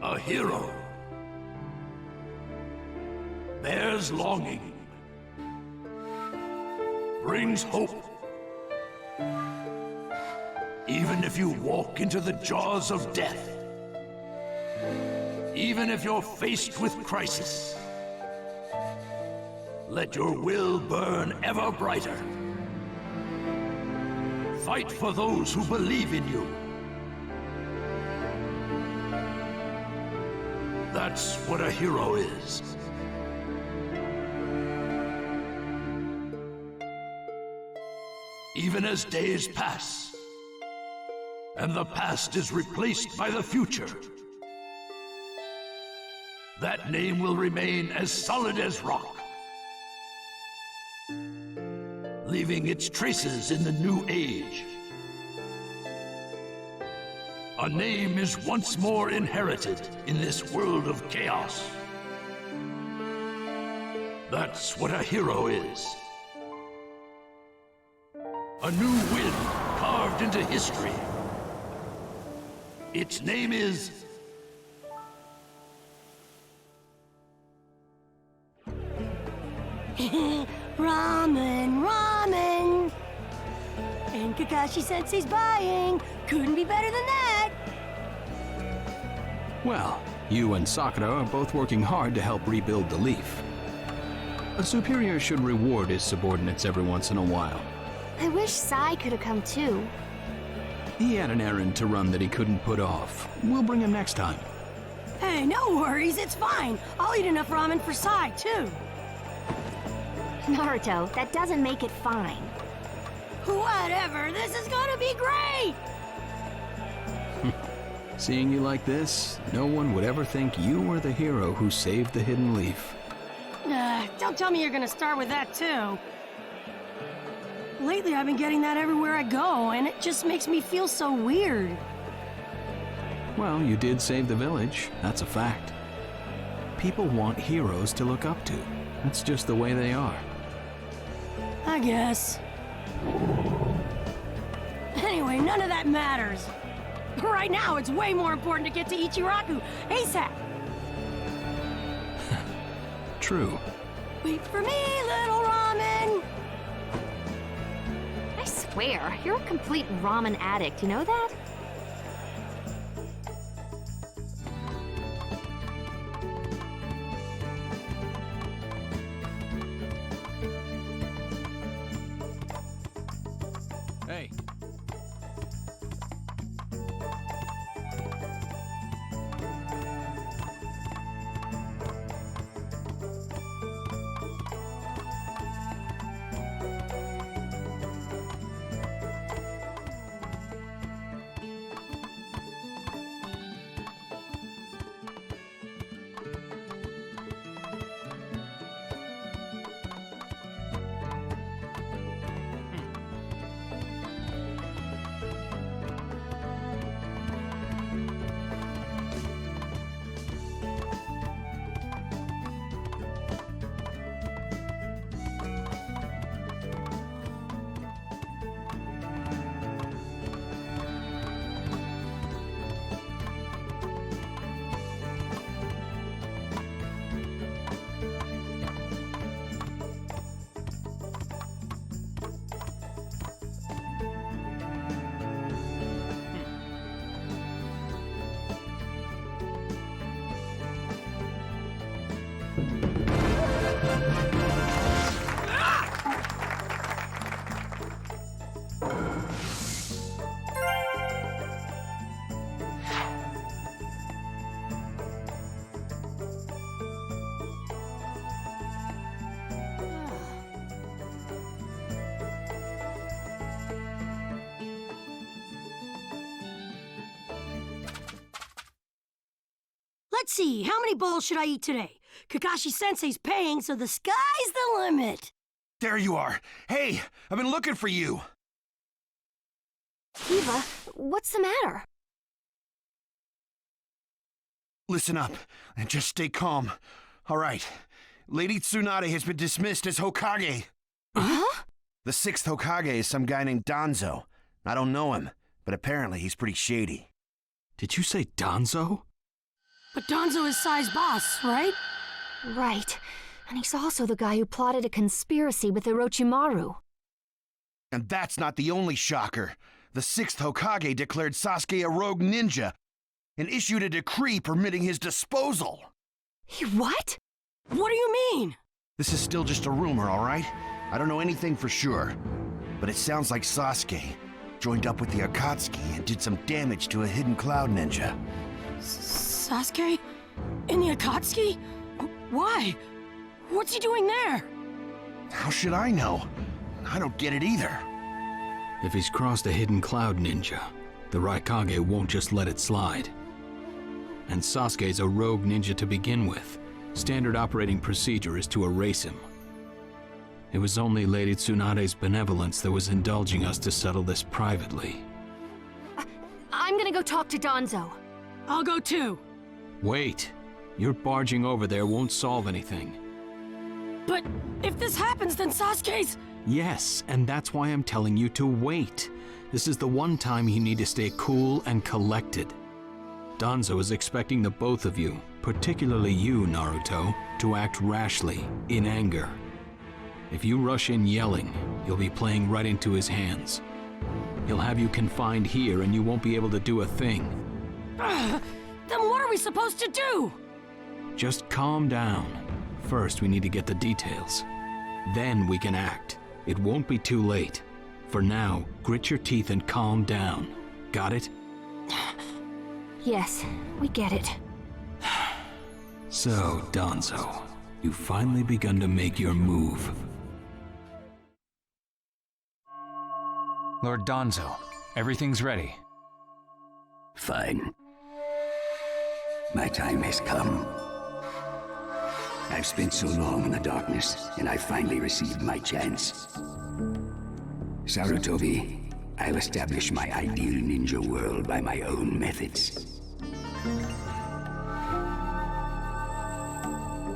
A hero bears longing, brings hope. Even if you walk into the jaws of death, even if you're faced with crisis, let your will burn ever brighter. Fight for those who believe in you. That's what a hero is. Even as days pass, and the past is replaced by the future, that name will remain as solid as rock, leaving its traces in the new age. A name is once more inherited in this world of chaos. That's what a hero is. A new wind carved into history. Its name is... Ramen, ramen! And Kakashi-sensei's buying! Couldn't be better than that! Well, you and Sakura are both working hard to help rebuild the leaf. A superior should reward his subordinates every once in a while. I wish Sai could have come too. He had an errand to run that he couldn't put off. We'll bring him next time. Hey, no worries, it's fine! I'll eat enough ramen for Sai, too! Naruto, that doesn't make it fine. Whatever, this is gonna be great! Seeing you like this, no one would ever think you were the hero who saved the hidden leaf. Don't tell me you're gonna start with that, too. Lately, I've been getting that everywhere I go, and it just makes me feel so weird. Well, you did save the village, that's a fact. People want heroes to look up to. That's just the way they are. I guess. Anyway, none of that matters. Right now, it's way more important to get to Ichiraku ASAP. True. Wait for me, little ramen! I swear, you're a complete ramen addict, you know that? Hey. Let's see, how many bowls should I eat today? Kakashi-sensei's paying, so the sky's the limit. There you are. Hey, I've been looking for you. Eva, what's the matter? Listen up, and just stay calm. All right, Lady Tsunade has been dismissed as Hokage. Huh? The 6th Hokage is some guy named Danzo. I don't know him, but apparently he's pretty shady. Did you say Danzo? But Danzo is Sai's boss, right? Right. And he's also the guy who plotted a conspiracy with Orochimaru. And that's not the only shocker. The 6th Hokage declared Sasuke a rogue ninja and issued a decree permitting his disposal. What? What do you mean? This is still just a rumor, all right? I don't know anything for sure. But it sounds like Sasuke joined up with the 𝓂𝒐𝒌 and did some damage to a hidden cloud ninja. Sasuke? In the 𝓂𝒂𝒏? Why? What's he doing there? How should I know? I don't get it either. If he's crossed a hidden cloud ninja, the Raikage won't just let it slide. And Sasuke's a rogue ninja to begin with. Standard operating procedure is to erase him. It was only Lady Tsunade's benevolence that was indulging us to settle this privately. I'm gonna go talk to Danzo. I'll go too. Wait. Your barging over there won't solve anything. But if this happens, then Sasuke's... Yes, and that's why I'm telling you to wait. This is the one time you need to stay cool and collected. Danzo is expecting the both of you, particularly you, Naruto, to act rashly, in anger. If you rush in yelling, you'll be playing right into his hands. He'll have you confined here and you won't be able to do a thing. Then what are we supposed to do? Just calm down. First, we need to get the details. Then we can act. It won't be too late. For now, grit your teeth and calm down. Got it? Yes, we get it. So, Danzo, you've finally begun to make your move. Lord Danzo, everything's ready. Fine. My time has come. I've spent so long in the darkness, and I finally received my chance. Sarutobi, I'll establish my ideal ninja world by my own methods.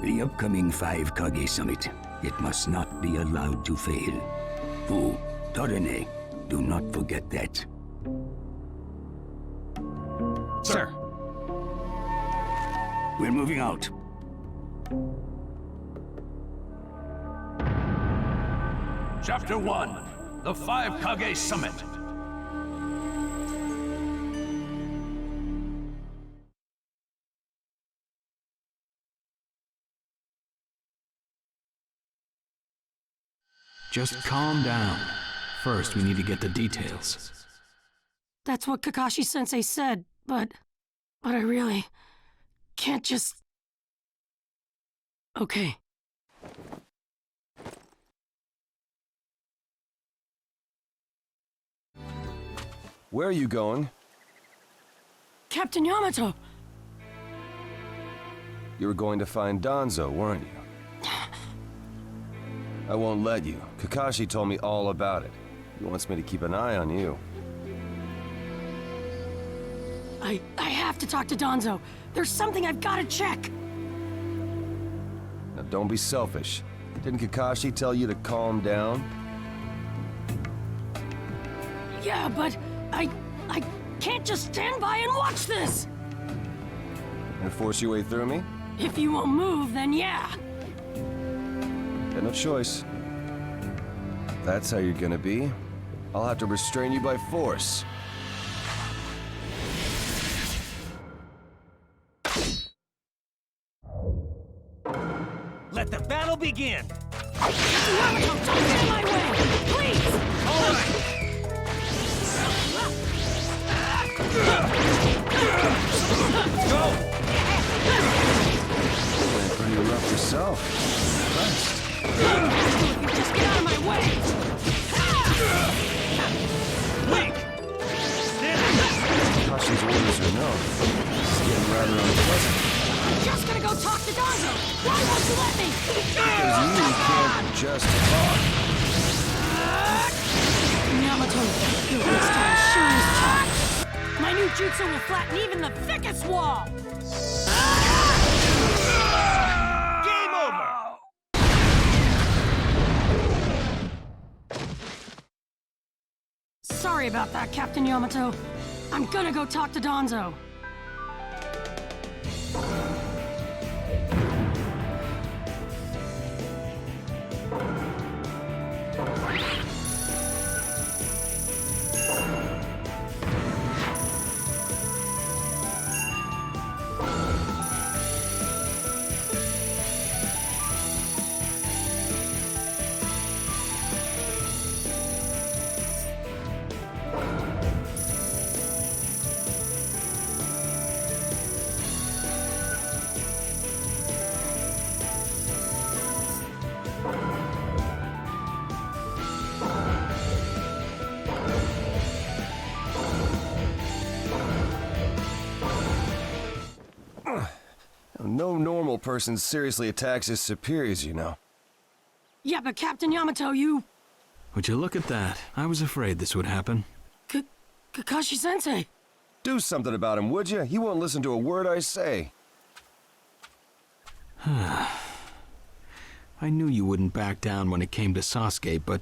The upcoming 5 Kage Summit, it must not be allowed to fail. Fu, Torene, do not forget that. Sir. We're moving out. Chapter 1, the 5 Kage Summit. Just calm down. First, we need to get the details. That's what Kakashi-sensei said, but I really can't just... Okay. Where are you going? Captain Yamato! You were going to find Danzo, weren't you? I won't let you. Kakashi told me all about it. He wants me to keep an eye on you. I have to talk to Danzo. There's something I've got to check. Now don't be selfish. Didn't Kakashi tell you to calm down? Yeah, but I can't just stand by and watch this! And force your way through me? If you won't move, then yeah. Got no choice. If that's how you're gonna be, I'll have to restrain you by force. Let the battle begin! Yamato, don't get in my way! Please! All right! Go! Playing pretty rough yourself. Impressed. Just get out of my way! Link! Kakashi's orders are known. It's getting rather unpleasant. I'm just gonna go talk to Danzo! Why won't you let me? Because you can't just talk. Yamato, your hairstyle sure is tough. My new jutsu will flatten even the thickest wall! Game over! Sorry about that, Captain Yamato. I'm gonna go talk to Danzo. No normal person seriously attacks his superiors, you know. Yeah, but Captain Yamato, you... Would you look at that? I was afraid this would happen. Kakashi-sensei. Do something about him, would you? He won't listen to a word I say. I knew you wouldn't back down when it came to Sasuke, but...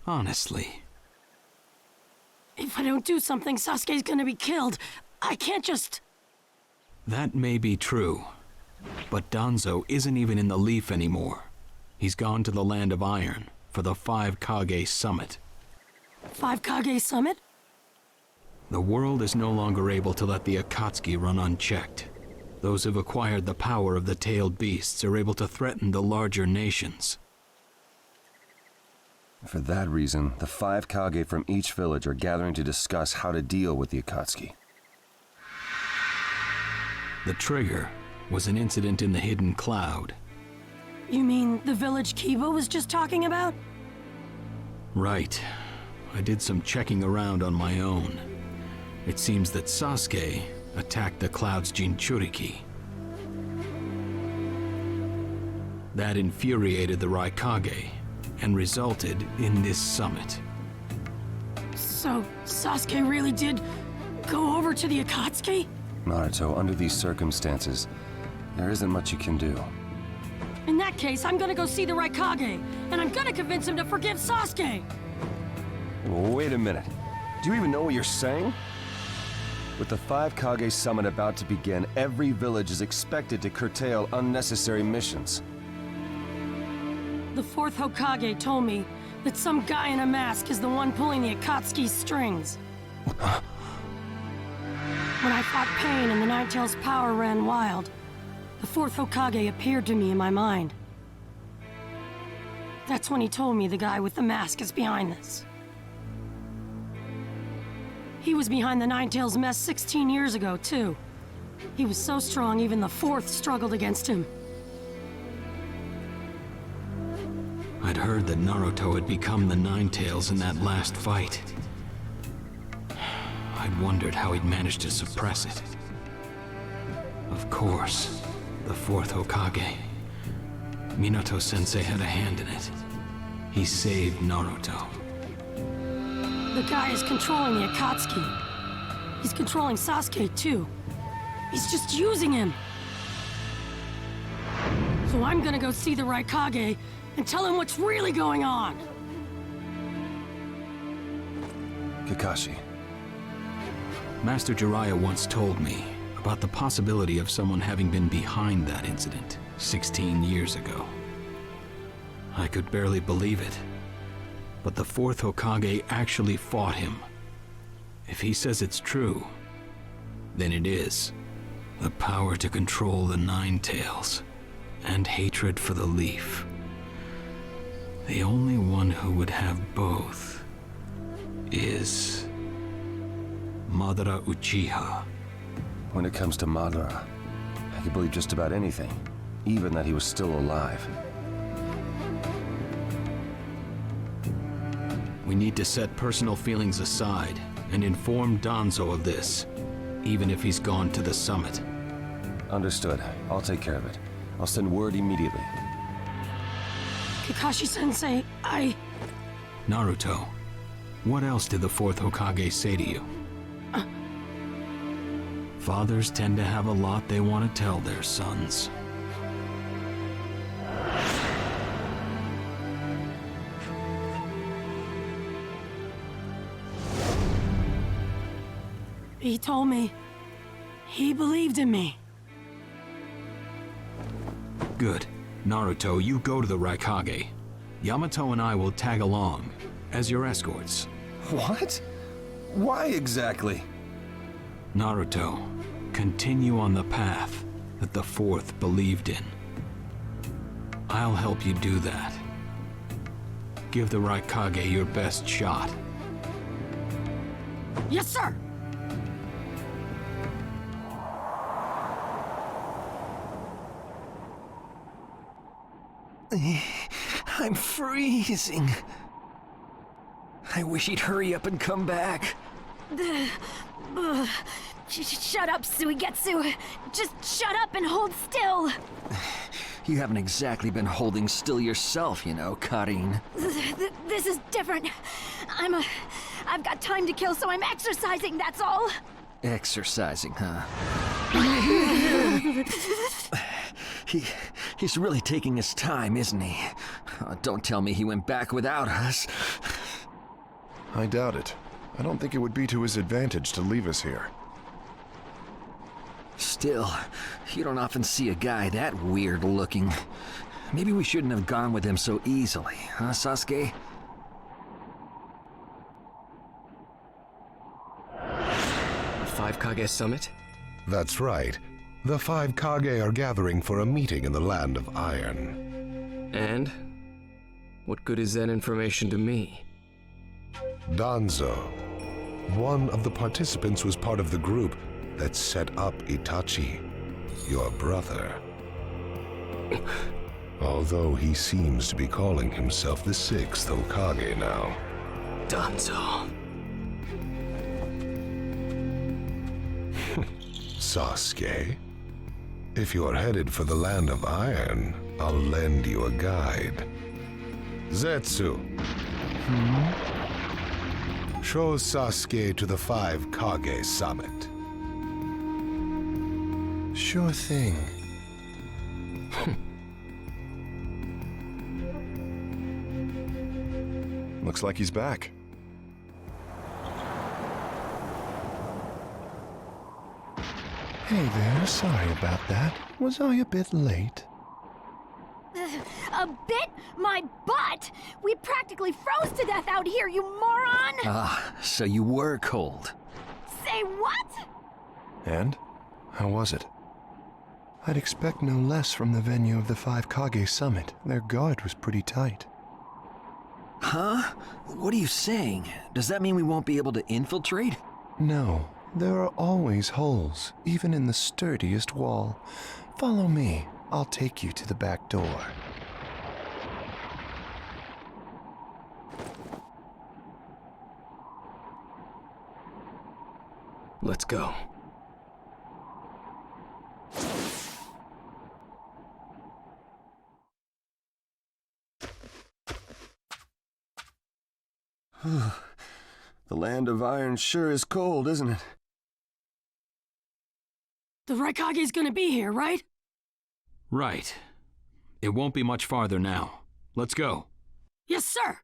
honestly... If I don't do something, Sasuke's gonna be killed. I can't just... That may be true, but Danzo isn't even in the Leaf anymore. He's gone to the Land of Iron for the 5 Kage Summit. 5 Kage Summit? The world is no longer able to let the Akatsuki run unchecked. Those who've acquired the power of the tailed beasts are able to threaten the larger nations. For that reason, the 5 Kage from each village are gathering to discuss how to deal with the Akatsuki. The trigger was an incident in the hidden cloud. You mean the village Kiba was just talking about? Right. I did some checking around on my own. It seems that Sasuke attacked the cloud's Jinchuriki. That infuriated the Raikage and resulted in this summit. So, Sasuke really did go over to the Akatsuki? Naruto, under these circumstances, there isn't much you can do. In that case, I'm gonna go see the Raikage, and I'm gonna convince him to forgive Sasuke! Wait a minute. Do you even know what you're saying? With the 5 Kage Summit about to begin, every village is expected to curtail unnecessary missions. The 4th Hokage told me that some guy in a mask is the one pulling the Akatsuki's strings. When I fought Pain and the Ninetales' power ran wild, the 4th Hokage appeared to me in my mind. That's when he told me the guy with the mask is behind this. He was behind the Ninetales' mess 16 years ago, too. He was so strong, even the 4th struggled against him. I'd heard that Naruto had become the Ninetales in that last fight. I'd wondered how he'd managed to suppress it. Of course, the 4th Hokage. Minato-sensei had a hand in it. He saved Naruto. The guy is controlling the Akatsuki. He's controlling Sasuke, too. He's just using him. So I'm gonna go see the Raikage and tell him what's really going on. Kakashi. Master Jiraiya once told me about the possibility of someone having been behind that incident 16 years ago. I could barely believe it, but the 4th Hokage actually fought him. If he says it's true, then it is. The power to control the Ninetales, and hatred for the Leaf. The only one who would have both is Madara Uchiha. When it comes to Madara, I could believe just about anything, even that he was still alive. We need to set personal feelings aside and inform Danzo of this, even if he's gone to the summit. Understood. I'll take care of it. I'll send word immediately. Kakashi-sensei, Naruto, what else did the 4th Hokage say to you? Fathers tend to have a lot they want to tell their sons. He told me He believed in me. Good. Naruto, you go to the Raikage. Yamato and I will tag along as your escorts. What? Why exactly? Naruto, continue on the path that the Fourth believed in. I'll help you do that. Give the Raikage your best shot. Yes, sir! I'm freezing. I wish he'd hurry up and come back. Shut up, 𝓐𝒐𝒌�𝒏. Just shut up and hold still. You haven't exactly been holding still yourself, you know, Karin. This is different. I've got time to kill, so I'm exercising, that's all. Exercising, huh? He's really taking his time, isn't he? Don't tell me he went back without us. I doubt it. I don't think it would be to his advantage to leave us here. Still, you don't often see a guy that weird looking. Maybe we shouldn't have gone with him so easily, huh, Sasuke? The 5 Kage Summit? That's right. The 5 Kage are gathering for a meeting in the Land of Iron. And? What good is that information to me? Danzo, one of the participants, was part of the group that set up Itachi, your brother. Although he seems to be calling himself the 6th Hokage now. Danzo. Sasuke, if you're headed for the Land of Iron, I'll lend you a guide. Zetsu. Show Sasuke to the 5 Kage Summit. Sure thing. Looks like he's back. Hey there, sorry about that. Was I a bit late? A bit? My butt! We practically froze to death out here, you moron! Ah, so you were cold. Say what? And? How was it? I'd expect no less from the venue of the 5 Kage Summit. Their guard was pretty tight. Huh? What are you saying? Does that mean we won't be able to infiltrate? No, there are always holes, even in the sturdiest wall. Follow me. I'll take you to the back door. Let's go. The Land of Iron sure is cold, isn't it? The Raikage's gonna be here, right? Right. It won't be much farther now. Let's go. Yes, sir!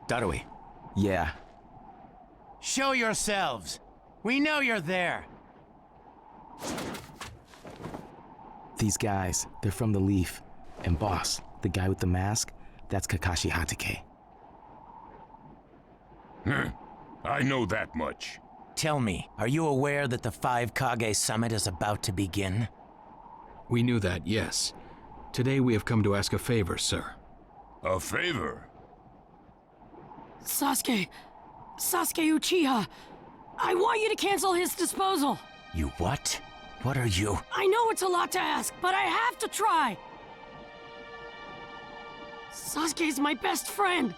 Darui. Yeah. Show yourselves! We know you're there! These guys, they're from the Leaf. And boss, the guy with the mask, that's Kakashi Hatake. I know that much. Tell me, are you aware that the 5 Kage Summit is about to begin? We knew that, yes. Today we have come to ask a favor, sir. A favor? Sasuke Uchiha, I want you to cancel his disposal. You what? What are you? I know it's a lot to ask, but I have to try. Sasuke's my best friend.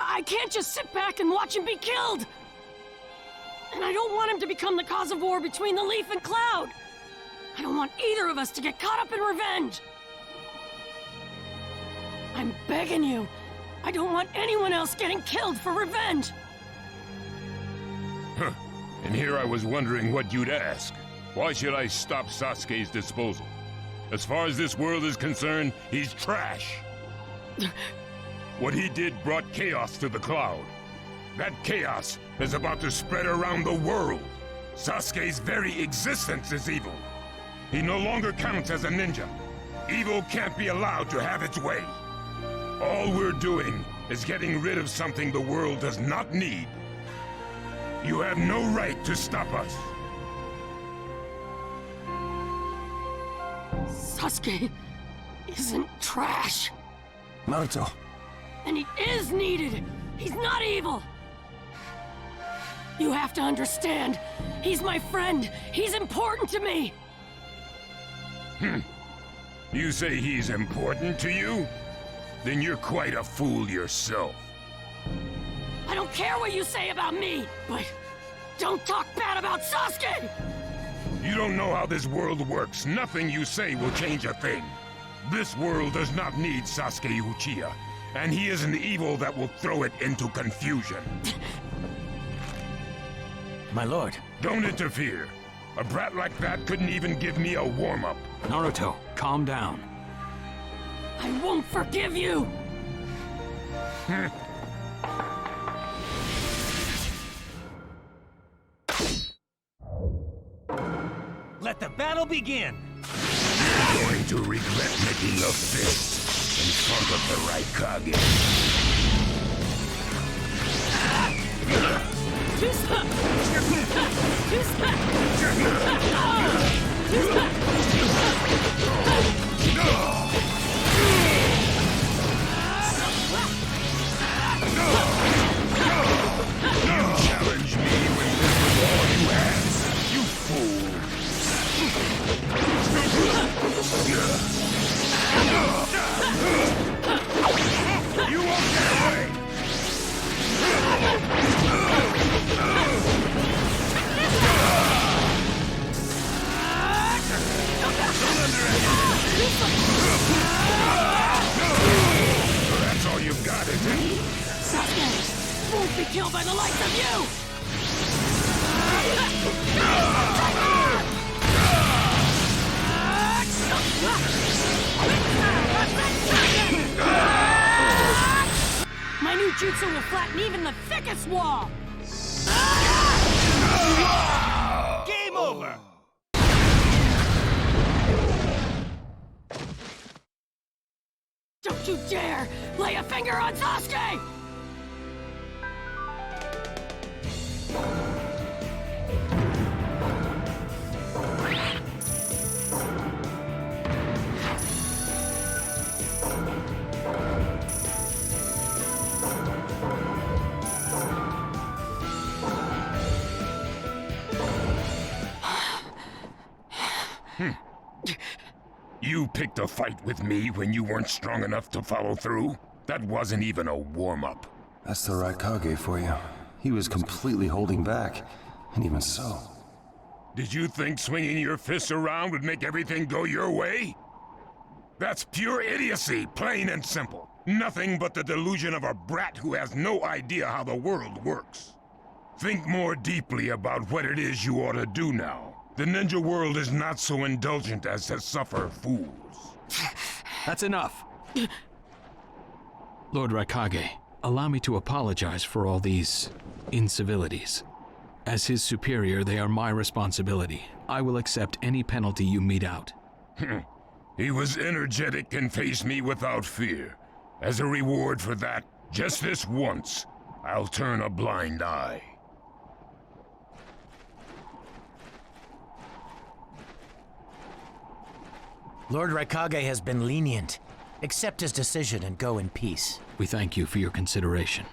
I can't just sit back and watch him be killed. And I don't want him to become the cause of war between the Leaf and Cloud. I don't want either of us to get caught up in revenge. I'm begging you. I don't want anyone else getting killed for revenge. Huh. And here I was wondering what you'd ask. Why should I stop Sasuke's disposal? As far as this world is concerned, he's trash. What he did brought chaos to the Cloud. That chaos is about to spread around the world. Sasuke's very existence is evil. He no longer counts as a ninja. Evil can't be allowed to have its way. All we're doing is getting rid of something the world does not need. You have no right to stop us. Sasuke isn't trash. Naruto. And he is needed. He's not evil. You have to understand. He's my friend. He's important to me. You say he's important to you? Then you're quite a fool yourself. I don't care what you say about me, but don't talk bad about Sasuke! You don't know how this world works. Nothing you say will change a thing. This world does not need Sasuke Uchiha, and he is an evil that will throw it into confusion. My lord. Don't interfere. A brat like that couldn't even give me a warm-up. Naruto, calm down. I won't forgive you! Let the battle begin! You're going to regret making a fist in front of the Raikage. You challenged me when this was all you had, you fool. You won't get away! That's all you've got, is it? Sasuke won't be killed by the likes of you! My new jutsu will flatten even the thickest wall! Game over! Don't you dare lay a finger on Sasuke! You picked a fight with me when you weren't strong enough to follow through? That wasn't even a warm-up. That's the Raikage for you. He was completely holding back, and even so. Did you think swinging your fists around would make everything go your way? That's pure idiocy, plain and simple. Nothing but the delusion of a brat who has no idea how the world works. Think more deeply about what it is you ought to do now. The ninja world is not so indulgent as to suffer fools. That's enough. Lord Raikage, allow me to apologize for all these incivilities. As his superior, they are my responsibility. I will accept any penalty you mete out. He was energetic and faced me without fear. As a reward for that, just this once, I'll turn a blind eye. Lord Raikage has been lenient. Accept his decision and go in peace. We thank you for your consideration.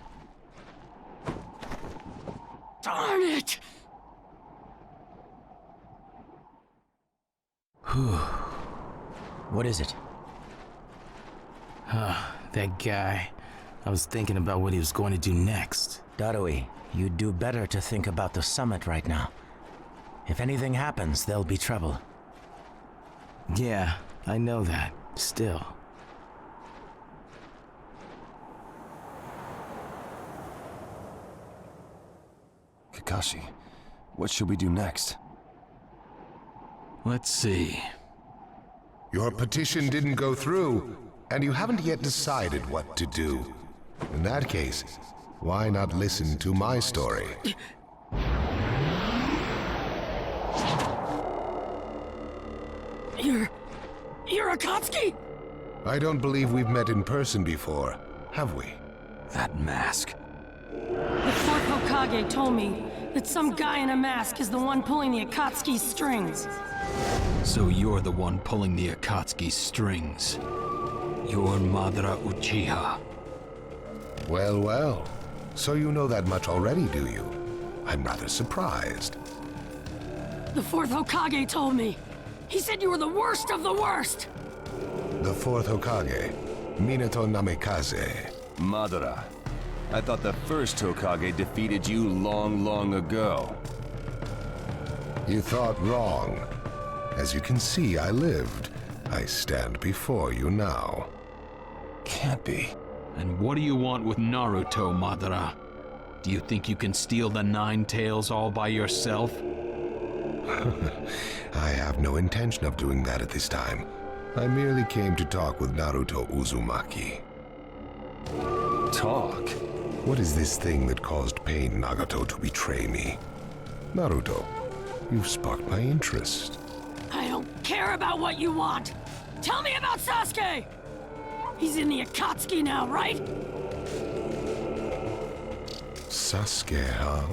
Darn it! What is it? That guy. I was thinking about what he was going to do next. 𝓛𝒐𝒏𝒈, you'd do better to think about the summit right now. If anything happens, there'll be trouble. Yeah, I know that. Still. Kakashi, what should we do next? Let's see. Your petition didn't go through, and you haven't yet decided what to do. In that case, Why not listen to my story? You're 𝓂𝒐𝒏𝒈? I don't believe we've met in person before, have we? That mask. The fourth Hokage told me that some guy in a mask is the one pulling the 𝓂𝒐𝒏𝒈's strings. So you're the one pulling the 𝓂𝒂𝒏𝒈's strings. You're Madara Uchiha. Well, well. So you know that much already, do you? I'm rather surprised. The fourth Hokage told me. He said you were the worst of the worst. The fourth Hokage, Minato Namikaze. Madara, I thought the first Hokage defeated you long, long ago. You thought wrong. As you can see, I lived. I stand before you now. Can't be. And what do you want with Naruto, Madara? Do you think you can steal the 9 tails all by yourself? I have no intention of doing that at this time. I merely came to talk with Naruto Uzumaki. Talk? What is this thing that caused Pain Nagato to betray me? Naruto, you've sparked my interest. I don't care about what you want. Tell me about Sasuke! He's in the 𝓂𝒂𝒏𝒈 now, right? Sasuke, huh?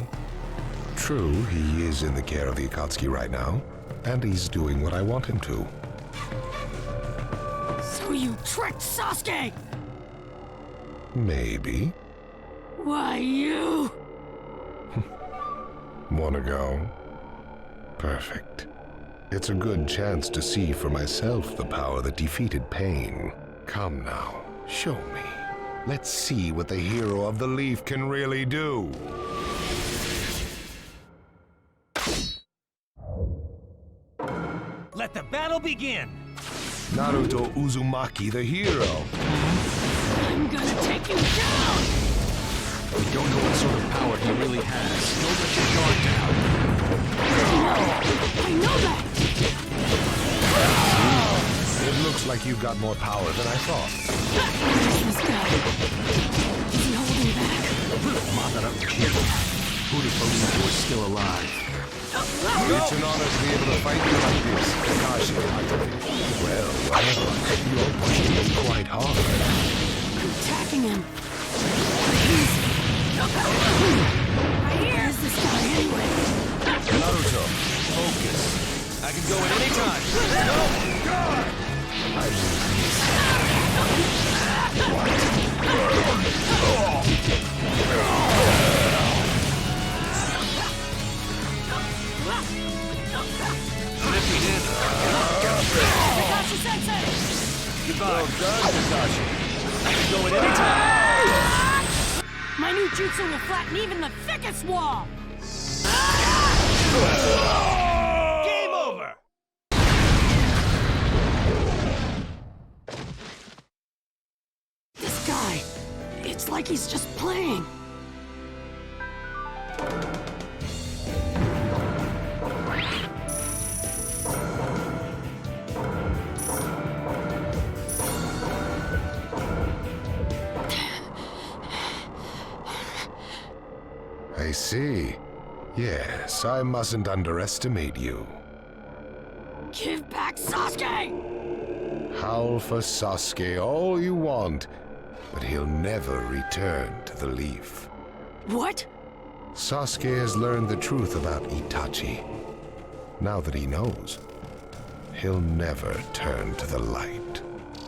True, he is in the care of the 𝓂𝒂𝒏𝒈 right now, and he's doing what I want him to. So you tricked Sasuke! Maybe. Why, you... Wanna go? Perfect. It's a good chance to see for myself the power that defeated Pain. Come now, show me. Let's see what the hero of the leaf can really do. Let the battle begin! Naruto Uzumaki, the hero. I'm gonna take you down! We don't know what sort of power he really has. Don't let your guard down. I know that! It looks like you've got more power than I thought. This guy. Is he holding back? Madara Uchiha. Who'd have believed you were still alive? It's an honor to be able to fight you like this, Kakashi. Well, you're pushing him quite hard. I'm attacking him. Where's this guy anyway? Naruto, focus. I can go at any time. No! God! Kakashi-sensei! Goodbye. Well done, Kakashi. I can go at any time. My new jutsu will flatten even the thickest wall! Game over! This guy, it's like he's just playing. I see. Yes, I mustn't underestimate you. Give back Sasuke! Howl for Sasuke all you want, but he'll never return to the leaf. What? Sasuke has learned the truth about Itachi. Now that he knows, he'll never turn to the light.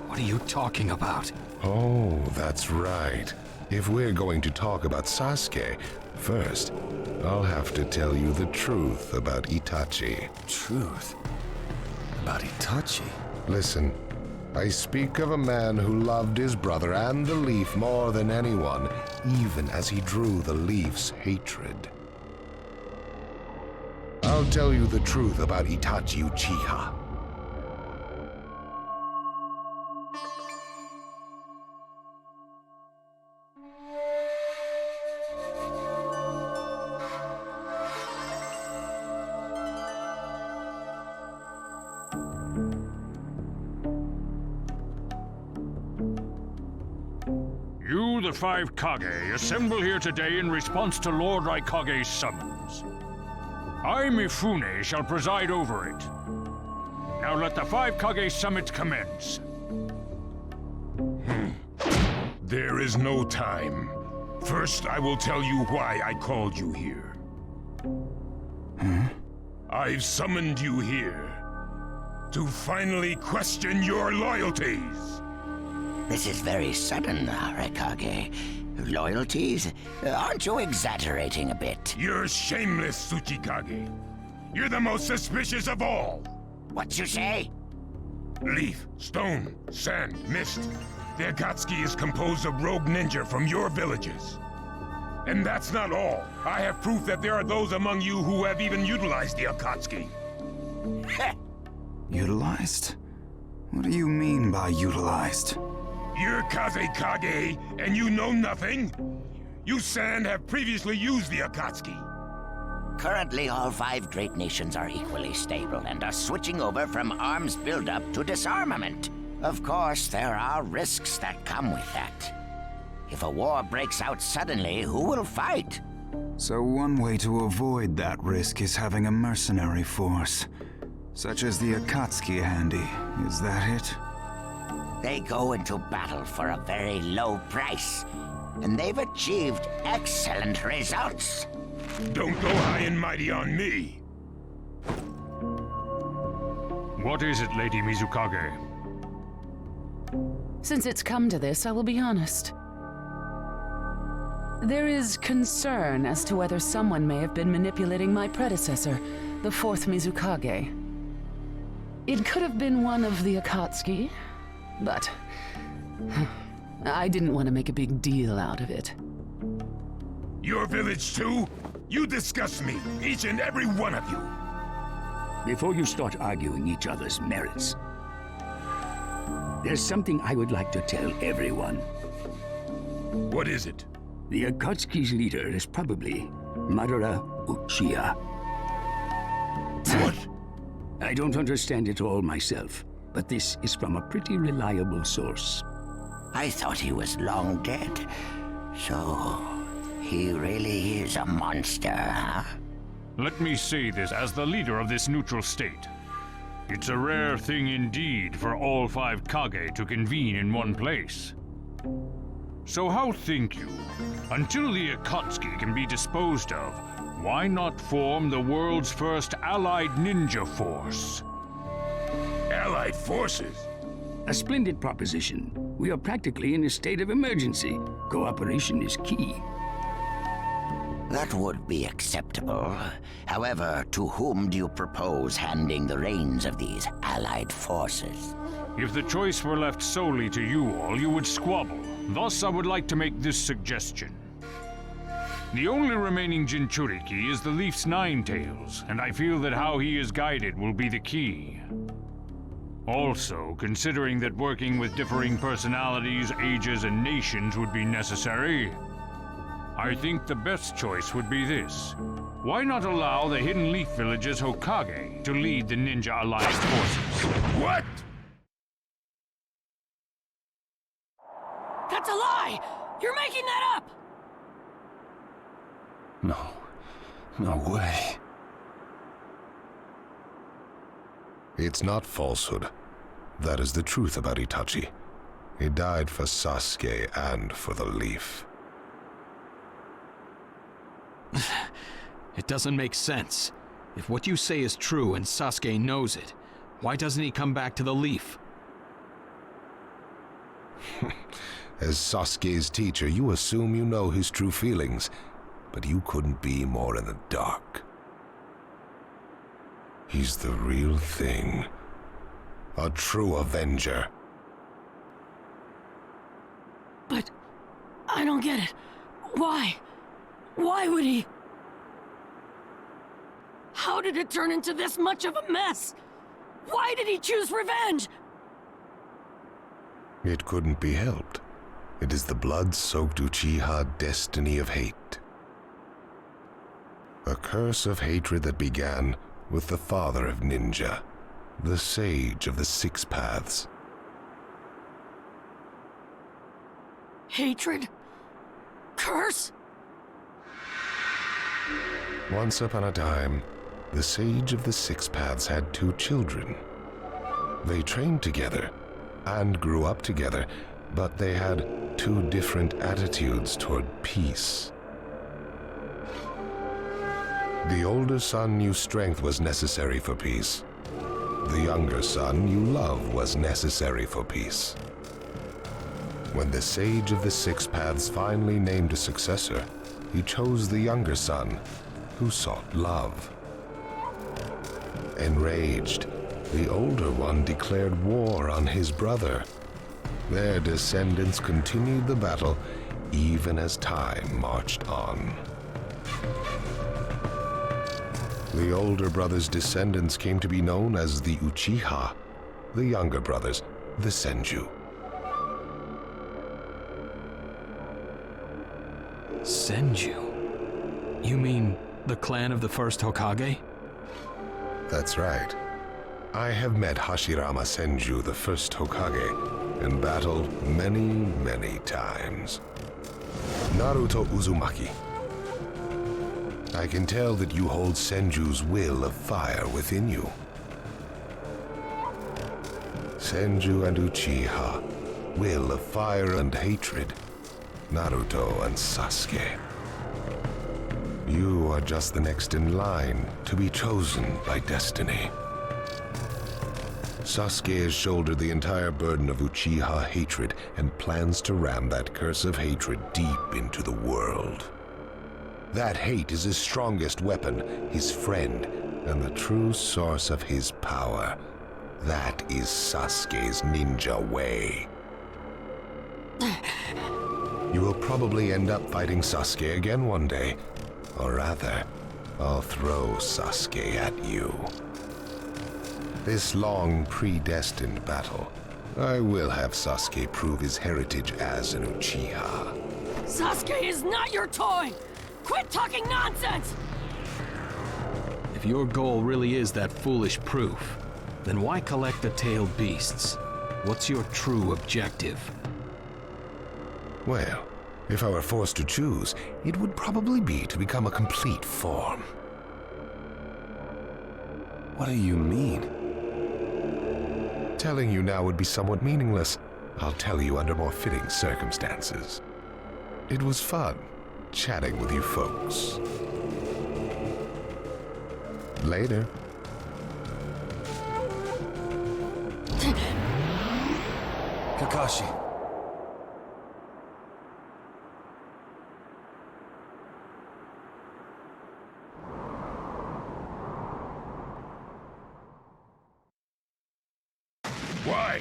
What are you talking about? Oh, that's right. If we're going to talk about Sasuke, first, I'll have to tell you the truth about Itachi. Truth? About Itachi? Listen, I speak of a man who loved his brother and the leaf more than anyone, even as he drew the leaf's hatred. I'll tell you the truth about Itachi Uchiha. You You, the 5 Kage, assemble here today in response to Lord Raikage's summons. I, Mifune, shall preside over it. Now let the 5 Kage summit commence. There is no time. First, I will tell you why I called you here. I've summoned you here to finally question your loyalties. This is very sudden, Raikage. Loyalties? Aren't you exaggerating a bit? You're shameless, Tsuchikage. You're the most suspicious of all. What you say? Leaf, stone, sand, mist. The Akatsuki is composed of rogue ninja from your villages. And that's not all. I have proof that there are those among you who have even utilized the Akatsuki. Utilized? What do you mean by utilized? You're Kazekage, and you know nothing? You Sand have previously used the Akatsuki. Currently, all 5 great nations are equally stable and are switching over from arms buildup to disarmament. Of course, there are risks that come with that. If a war breaks out suddenly, who will fight? So one way to avoid that risk is having a mercenary force, such as the Akatsuki handy. Is that it? They go into battle for a very low price, and they've achieved excellent results. Don't go high and mighty on me. What is it, Lady Mizukage? Since it's come to this, I will be honest. There is concern as to whether someone may have been manipulating my predecessor, the 4th Mizukage. It could have been one of the Akatsuki, but I didn't want to make a big deal out of it. Your village too? You disgust me, each and every one of you. Before you start arguing each other's merits, there's something I would like to tell everyone. What is it? The Akatsuki's leader is probably Madara Uchiha. What? I don't understand it all myself, but this is from a pretty reliable source. I thought he was long dead. So, he really is a monster, huh? Let me say this as the leader of this neutral state. It's a rare thing indeed for all 5 Kage to convene in one place. So how think you? Until the Akatsuki can be disposed of, why not form the world's first allied ninja force? Allied forces? A splendid proposition. We are practically in a state of emergency. Cooperation is key. That would be acceptable. However, to whom do you propose handing the reins of these allied forces? If the choice were left solely to you all, you would squabble. Thus, I would like to make this suggestion. The only remaining Jinchuriki is the Leaf's 9 Tails, and I feel that how he is guided will be the key. Also, considering that working with differing personalities, ages, and nations would be necessary, I think the best choice would be this. Why not allow the Hidden Leaf Village's Hokage to lead the Ninja Alliance forces? What? That's a lie! You're making that up! No way. It's not falsehood. That is the truth about Itachi. He died for Sasuke and for the Leaf. It doesn't make sense. If what you say is true and Sasuke knows it, why doesn't he come back to the Leaf? As Sasuke's teacher, you assume you know his true feelings, but you couldn't be more in the dark. He's the real thing. A true Avenger. But I don't get it. Why? Why would he? How did it turn into this much of a mess? Why did he choose revenge? It couldn't be helped. It is the blood-soaked Uchiha destiny of hate. A curse of hatred that began with the father of ninja, the sage of the 6 paths. Hatred? curse? Once upon a time, the Sage of the Six Paths had 2 children. They trained together and grew up together, but they had 2 different attitudes toward peace. The older son knew strength was necessary for peace. The younger son knew love was necessary for peace. When the Sage of the Six Paths finally named a successor, he chose the younger son, who sought love. Enraged, the older one declared war on his brother. Their descendants continued the battle even as time marched on. The older brother's descendants came to be known as the Uchiha, the younger brothers, the Senju. Senju? You mean the clan of the first Hokage? That's right. I have met Hashirama Senju, the first Hokage, and battled many, many times. Naruto Uzumaki. I can tell that you hold Senju's will of fire within you. Senju and Uchiha, will of fire and hatred. Naruto and Sasuke. You are just the next in line to be chosen by destiny. Sasuke has shouldered the entire burden of Uchiha hatred and plans to ram that curse of hatred deep into the world. That hate is his strongest weapon, his friend, and the true source of his power. That is Sasuke's ninja way. You will probably end up fighting Sasuke again one day. Or rather, I'll throw Sasuke at you. This long, predestined battle, I will have Sasuke prove his heritage as an Uchiha. Sasuke is not your toy! Quit talking nonsense! If your goal really is that foolish proof, then why collect the tailed beasts? What's your true objective? Well, if I were forced to choose, it would probably be to become a complete form. What do you mean? Telling you now would be somewhat meaningless. I'll tell you under more fitting circumstances. It was fun chatting with you folks. Later. Kakashi. Why?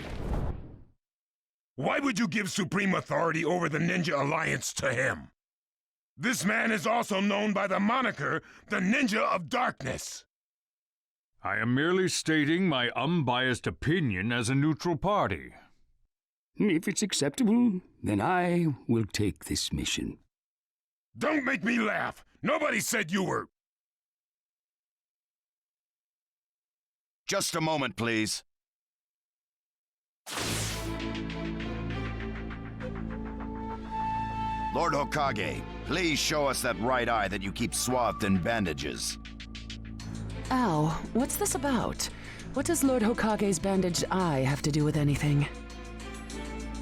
Why would you give supreme authority over the Ninja Alliance to him? This man is also known by the moniker, the Ninja of Darkness. I am merely stating my unbiased opinion as a neutral party. If it's acceptable, then I will take this mission. Don't make me laugh! Nobody said you were... Just a moment, please. Lord Hokage, please show us that right eye that you keep swathed in bandages. Ow, what's this about? What does Lord Hokage's bandaged eye have to do with anything?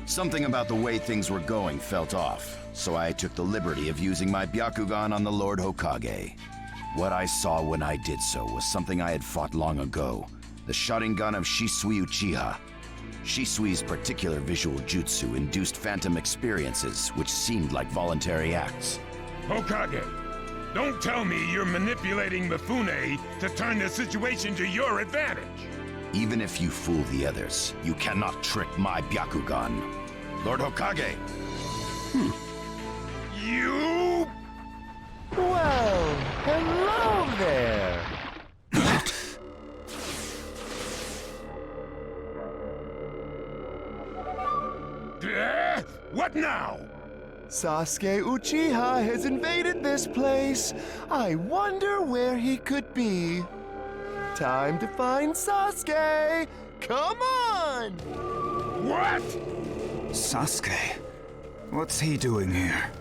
Something about the way things were going felt off, so I took the liberty of using my Byakugan on the Lord Hokage. What I saw when I did so was something I had fought long ago, the Sharingan of Shisui Uchiha. Shisui's particular visual jutsu induced phantom experiences, which seemed like voluntary acts. Hokage, don't tell me you're manipulating Mifune to turn the situation to your advantage. Even if you fool the others, you cannot trick my Byakugan. Lord Hokage! You... Well, hello there! What now? Sasuke Uchiha has invaded this place. I wonder where he could be. Time to find Sasuke! Come on! What? Sasuke? What's he doing here?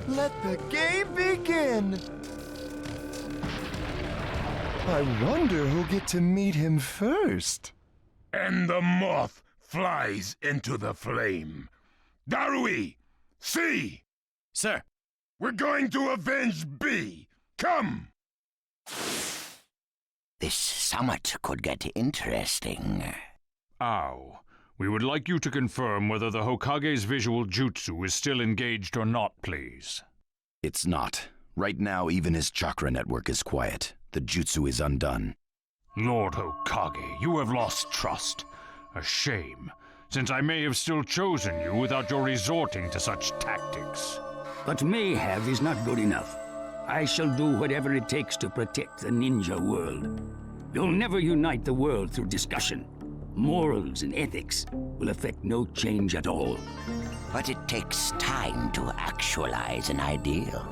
Let the game begin! I wonder who'll get to meet him first. And the moth flies into the flame. Darui! C! Sir! We're going to avenge B! Come! This summit could get interesting. Ow. We would like you to confirm whether the Hokage's visual jutsu is still engaged or not, please. It's not. Right now, even his chakra network is quiet. The jutsu is undone. Lord Hokage, you have lost trust. A shame, since I may have still chosen you without your resorting to such tactics. But may have is not good enough. I shall do whatever it takes to protect the ninja world. You'll never unite the world through discussion. Morals and ethics will affect no change at all. But it takes time to actualize an ideal.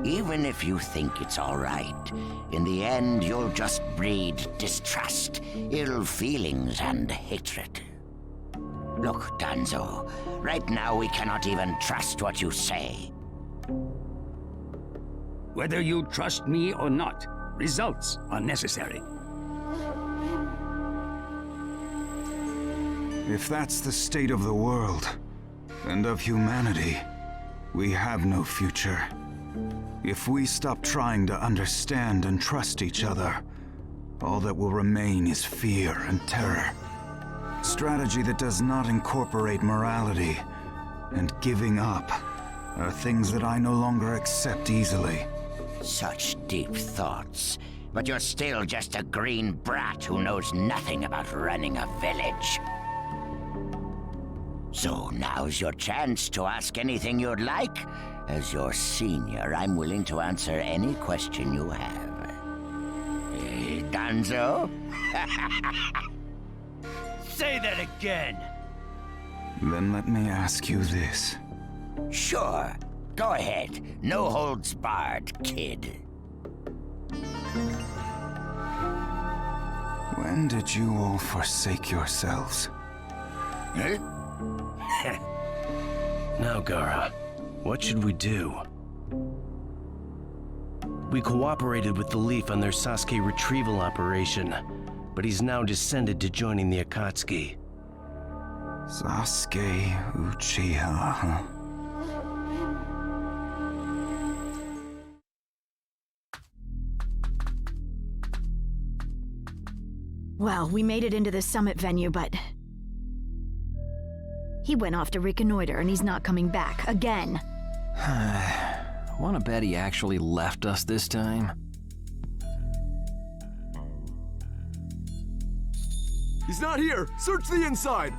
Even if you think it's all right, in the end you'll just breed distrust, ill feelings, and hatred. Look, Danzo, right now we cannot even trust what you say. Whether you trust me or not, results are necessary. If that's the state of the world, and of humanity, we have no future. If we stop trying to understand and trust each other, all that will remain is fear and terror. Strategy that does not incorporate morality and giving up are things that I no longer accept easily. Such deep thoughts, but you're still just a green brat who knows nothing about running a village. So now's your chance to ask anything you'd like. As your senior, I'm willing to answer any question you have. Eh, Danzo? Say that again! Then let me ask you this. Sure. Go ahead. No holds barred, kid. When did you all forsake yourselves? Huh? Now, Gaara, what should we do? We cooperated with the Leaf on their Sasuke retrieval operation, but he's now descended to joining the Akatsuki. Sasuke Uchiha, huh? Well, we made it into the summit venue, but... he went off to reconnoiter and he's not coming back, again. Wanna bet he actually left us this time? He's not here! Search the inside!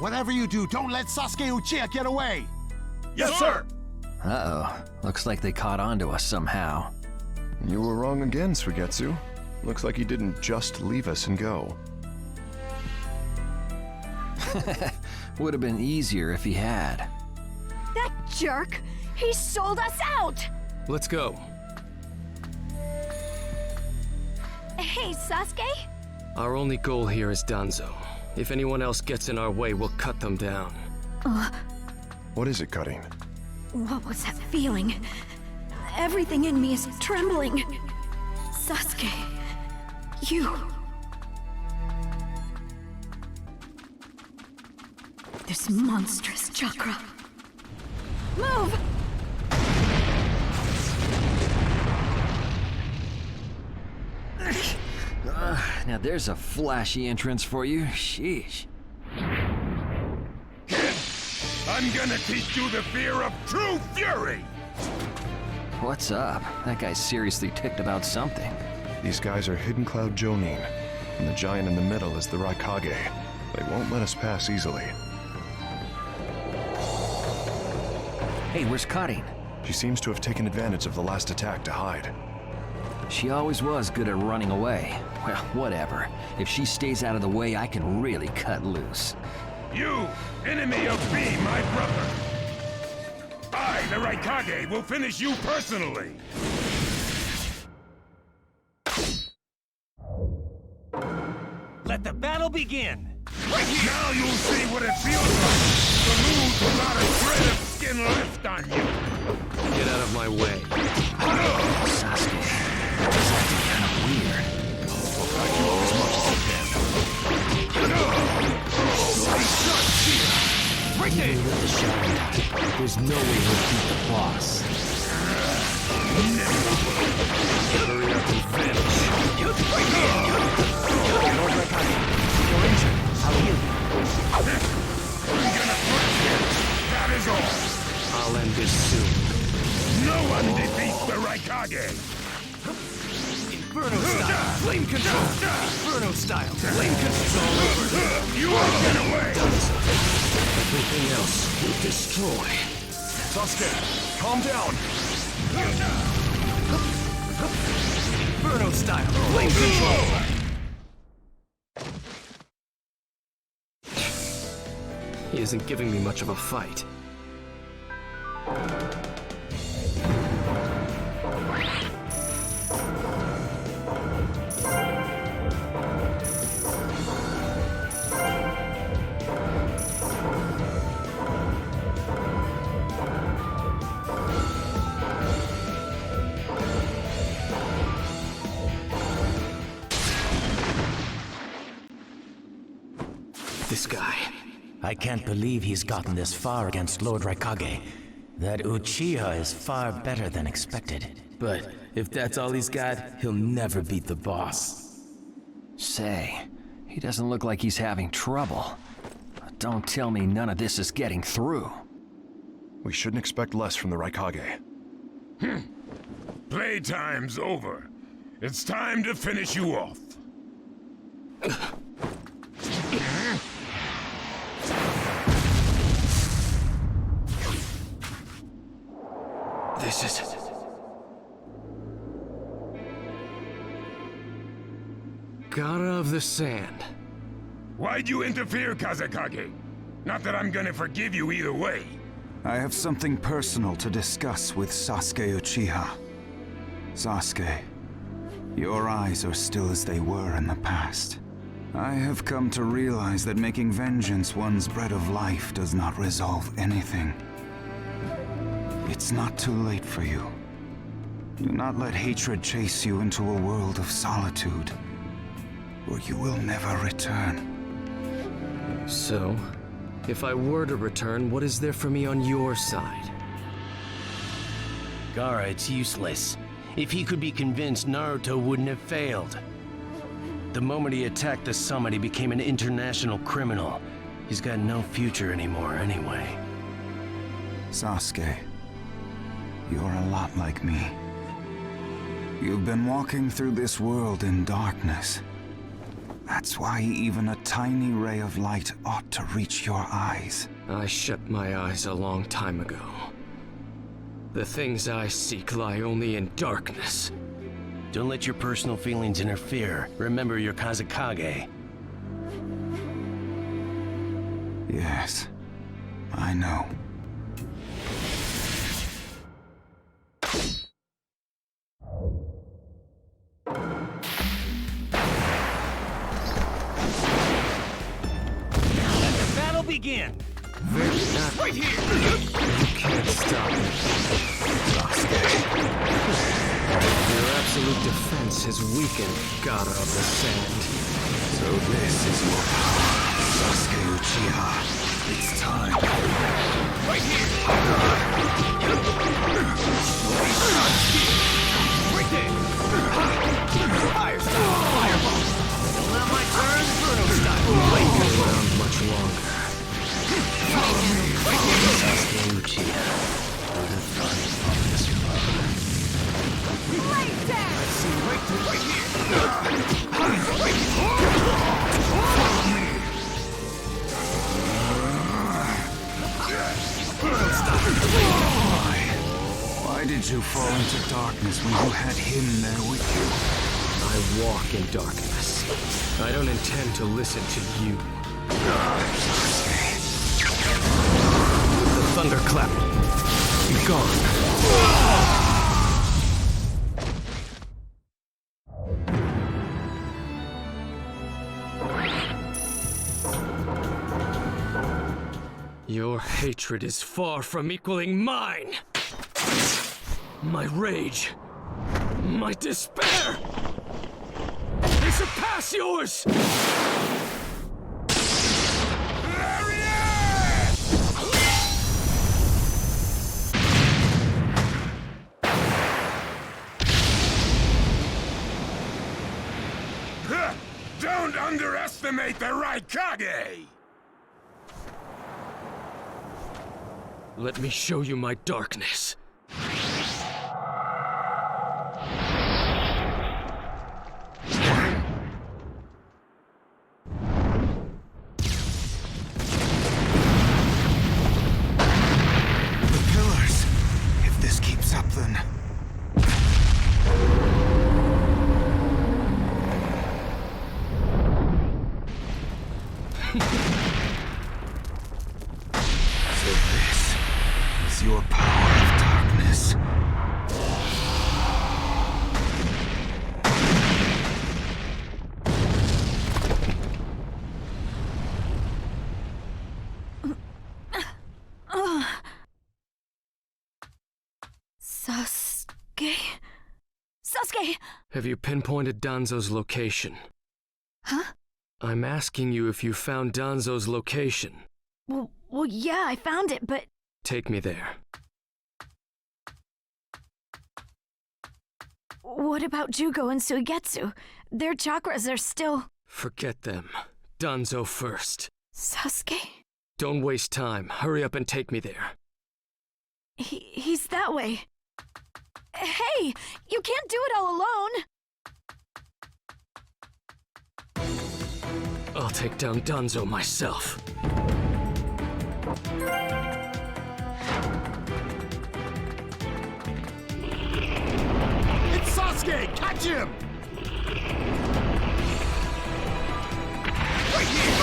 Whatever you do, don't let Sasuke Uchiha get away! Yes, sir! Uh-oh. Looks like they caught on to us somehow. You were wrong again, Suigetsu. Looks like he didn't just leave us and go. Would have been easier if he had. That jerk! He sold us out! Let's go. Hey, Sasuke? Our only goal here is Danzo. If anyone else gets in our way, we'll cut them down. What is it, Cutting? What was that feeling? Everything in me is trembling. Sasuke, you... this monstrous chakra. Move! Now there's a flashy entrance for you. Sheesh. Kid, I'm gonna teach you the fear of true fury! What's up? That guy's seriously ticked about something. These guys are Hidden Cloud Jonin, and the giant in the middle is the Raikage. They won't let us pass easily. Hey, where's Cutting? She seems to have taken advantage of the last attack to hide. She always was good at running away. Well, whatever. If she stays out of the way, I can really cut loose. You, enemy of B, my brother! I, the Raikage, will finish you personally! Let the battle begin! Now you'll see what it feels like to lose without a shred of skin left on you. Get out of my way. Sasuke, this is acting kind of weird. I'll back you up as much as I can. Right there! Even with the Shadow Knight, there's no way he'll beat the boss. Hurry up and vanish. Lord Raikage, you're injured. I'll heal you. I'm gonna crush you. That is all. I'll end this soon. No one defeats the Raikage. Inferno style, flame control. Inferno style, flame control over. You won't get away. Everything else will destroy. Sasuke, calm down. Inferno style, flame control. He isn't giving me much of a fight. This guy. I can't believe he's gotten this far against Lord Raikage. That Uchiha is far better than expected. But if that's all he's got, he'll never beat the boss. Say, he doesn't look like he's having trouble. Don't tell me none of this is getting through. We shouldn't expect less from the Raikage. Playtime's over. It's time to finish you off. This is... Ghana of the Sand. Why'd you interfere, Kazekage? Not that I'm gonna forgive you either way. I have something personal to discuss with Sasuke Uchiha. Sasuke, your eyes are still as they were in the past. I have come to realize that making vengeance one's bread of life does not resolve anything. It's not too late for you. Do not let hatred chase you into a world of solitude, or you will never return. So, if I were to return, what is there for me on your side? Gaara, it's useless. If he could be convinced, Naruto wouldn't have failed. The moment he attacked the summit, he became an international criminal. He's got no future anymore, anyway. Sasuke, you're a lot like me. You've been walking through this world in darkness. That's why even a tiny ray of light ought to reach your eyes. I shut my eyes a long time ago. The things I seek lie only in darkness. Don't let your personal feelings interfere. Remember your Kazekage. Yes, I know. Begin! Right here! You can't stop me, Sasuke. Your absolute defense has weakened, Ghana of the Sand. So this is your power, Sasuke Uchiha. It's time. Right here! Right there! Fire style! Fireball! Now my turn, Inferno style! Wait around much longer. Sasuke Uchiha would have thought of this far. I see right through right here! Why did you fall into darkness when you had him there with you? I walk in darkness. I don't intend to listen to you. The thunderclap. Be gone. Your hatred is far from equaling mine. My rage, my despair, they surpass yours! Don't underestimate the Raikage! Let me show you my darkness. The pillars. If this keeps up, then... So this is your power of darkness. Sasuke? Sasuke! Have you pinpointed Danzo's location? Huh? I'm asking you if you found Danzo's location. Well, yeah, I found it, but... Take me there. What about Jugo and Suigetsu? Their chakras are still... Forget them. Danzo first. Sasuke? Don't waste time. Hurry up and take me there. He's that way. Hey! You can't do it all alone! I'll take down Danzo myself. It's Sasuke! Catch him! Right here!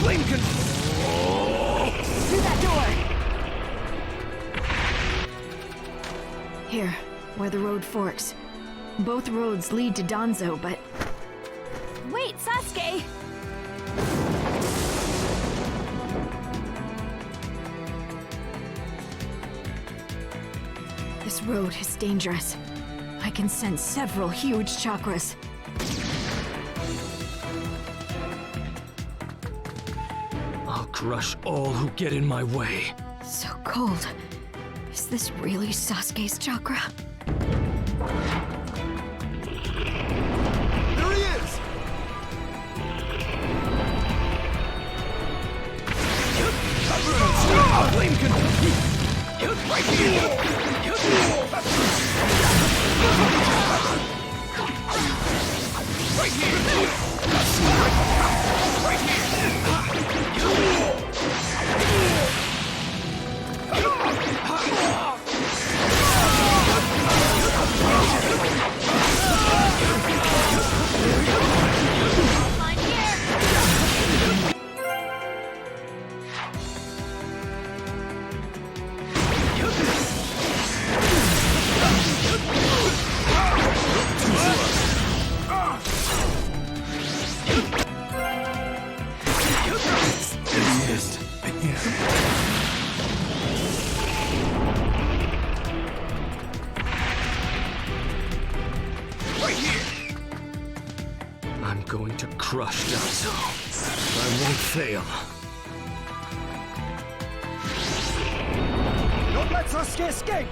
Flame control! Through that door! Here, where the road forks. Both roads lead to Danzo, but... Wait, Sasuke! This road is dangerous. I can sense several huge chakras. I'll crush all who get in my way. So cold. Is this really Sasuke's chakra? There he is! Flame control! Right here! Right here! Right here! I'm going to crush Danzo. I won't fail. Don't let Sasuke escape!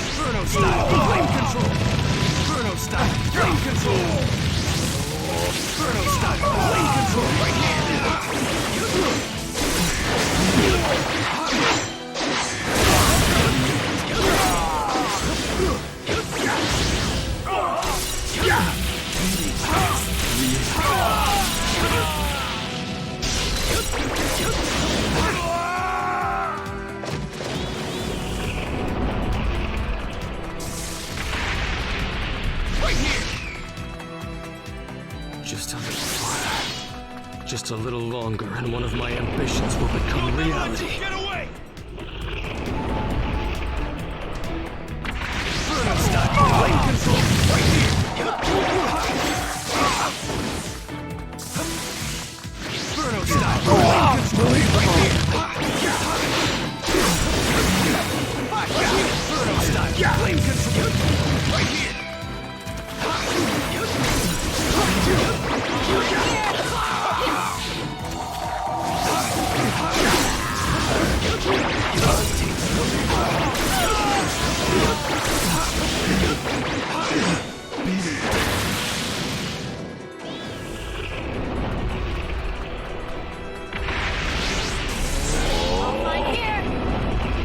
Inferno style flame control! Inferno style flame control! Inferno style flame control right here! Just a little farther. Just a little longer, and one of my ambitions will become reality. Get away! Lane control, right here! Inferno style, lane control, right here! Inferno style, lane control, right here!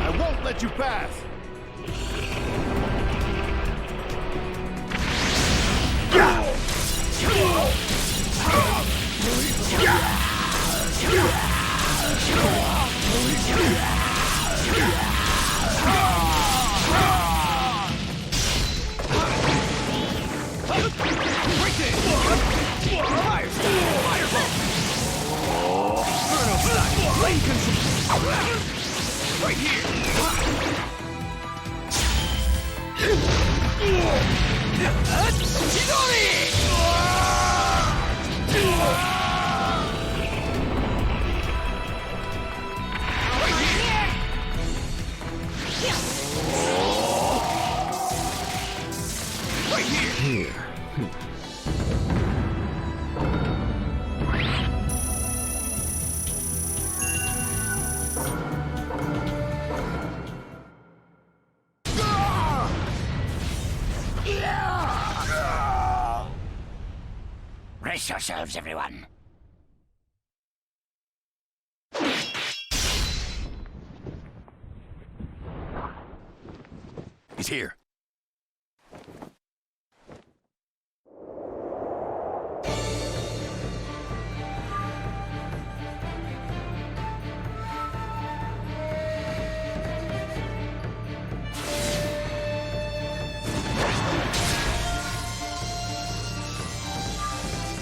I won't let you pass! Right here! Right here! Brace yourselves, everyone. He's here.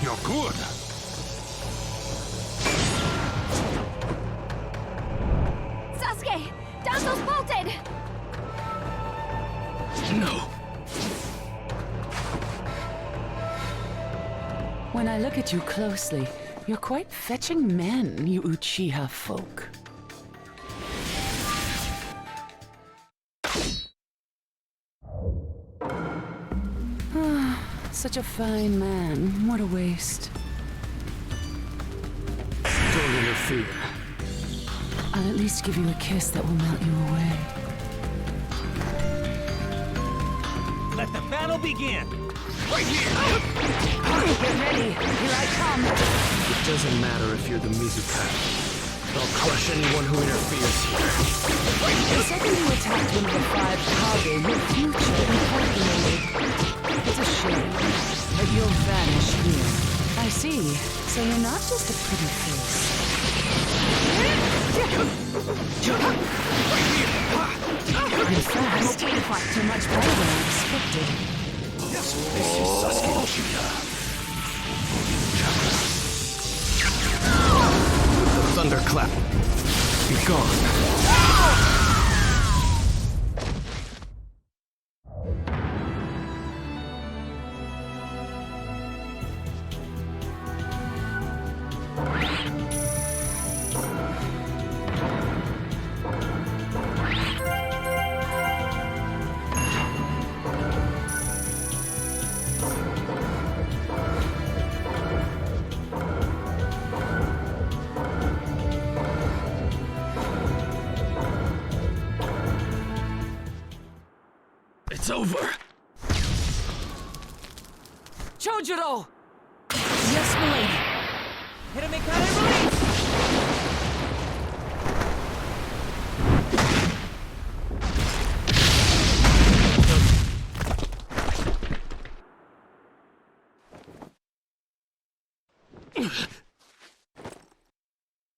You're good. Sasuke! Danzo's bolted! No. When I look at you closely, you're quite fetching men, you Uchiha folk. Such a fine man. What a waste. Don't interfere. I'll at least give you a kiss that will melt you away. Let the battle begin! Right here! Get ready. Here I come. It doesn't matter if you're the Mizukage. I'll crush anyone who interferes here. The second you attacked one of the 5 Kage, your future incorporated. It's a shame, but you'll vanish here. I see. So you're not just a pretty face. In fact, you're much better than I expected. This is Sasuke Uchiha. The thunderclap. Be gone. It's over. Chojuro! Yes, milady. Hiramikare release!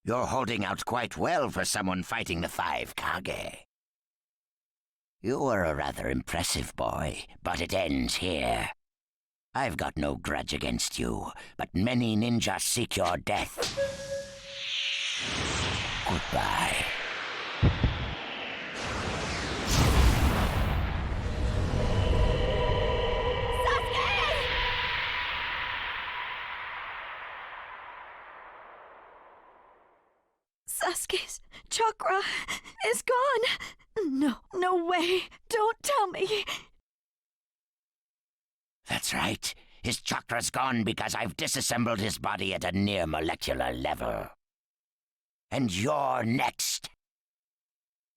You're holding out quite well for someone fighting the 5 Kage. You were a rather impressive boy, but it ends here. I've got no grudge against you, but many ninjas seek your death. Goodbye. Sasuke's chakra is gone. No way. Don't tell me. That's right. His chakra's gone because I've disassembled his body at a near molecular level. And you're next.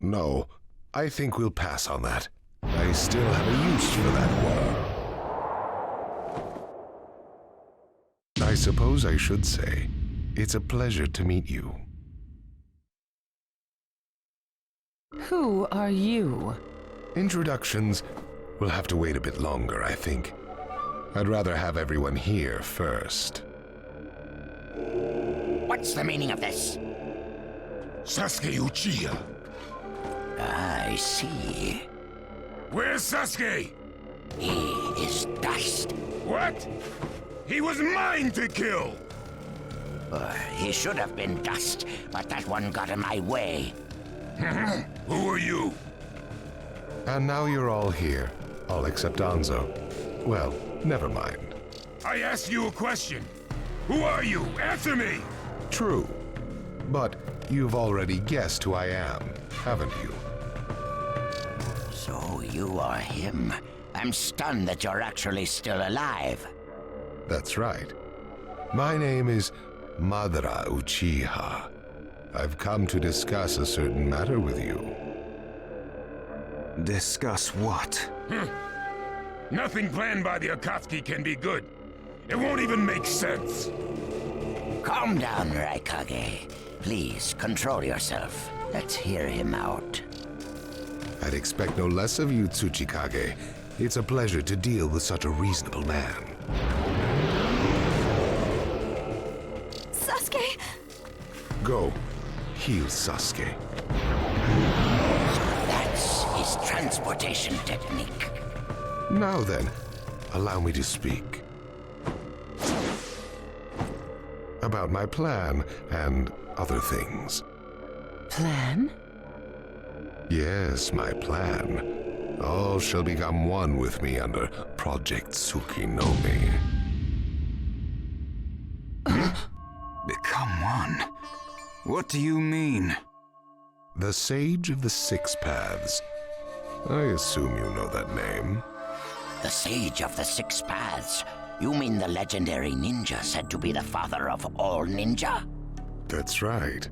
No, I think we'll pass on that. I still have a use for that one. I suppose I should say, it's a pleasure to meet you. Who are you? Introductions will have to wait a bit longer, I think. I'd rather have everyone here first. What's the meaning of this? Sasuke Uchiha. I see. Where's Sasuke? He is dust. What? He was mine to kill! He should have been dust, but that one got in my way. Who are you? And now you're all here, all except Danzo. Well, never mind. I asked you a question. Who are you? Answer me! True. But you've already guessed who I am, haven't you? So you are him. I'm stunned that you're actually still alive. That's right. My name is Madara Uchiha. I've come to discuss a certain matter with you. Discuss what? Nothing planned by the Akatsuki can be good. It won't even make sense. Calm down, Raikage. Please, control yourself. Let's hear him out. I'd expect no less of you, Tsuchikage. It's a pleasure to deal with such a reasonable man. Sasuke! Go. Heal Sasuke. That's his transportation technique. Now then, allow me to speak. About my plan and other things. Plan? Yes, my plan. All shall become one with me under Project Tsukinome. Become one? What do you mean? The Sage of the Six Paths. I assume you know that name. The Sage of the Six Paths? You mean the legendary ninja said to be the father of all ninja? That's right.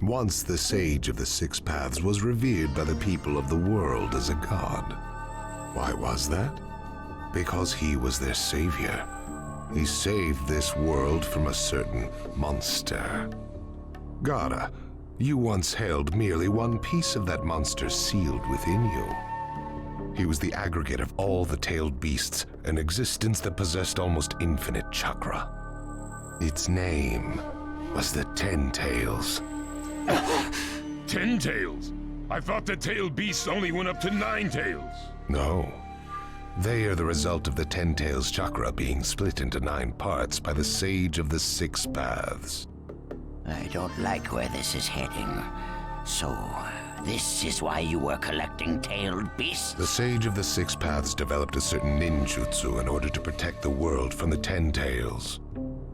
Once the Sage of the Six Paths was revered by the people of the world as a god. Why was that? Because he was their savior. He saved this world from a certain monster. Gaara, you once held merely one piece of that monster sealed within you. He was the aggregate of all the tailed beasts, an existence that possessed almost infinite chakra. Its name was the Ten Tails. 10 tails? I thought the tailed beasts only went up to 9 tails. No. They are the result of the Ten Tails chakra being split into 9 parts by the Sage of the Six Paths. I don't like where this is heading. So, this is why you were collecting tailed beasts? The Sage of the Six Paths developed a certain ninjutsu in order to protect the world from the Ten Tails.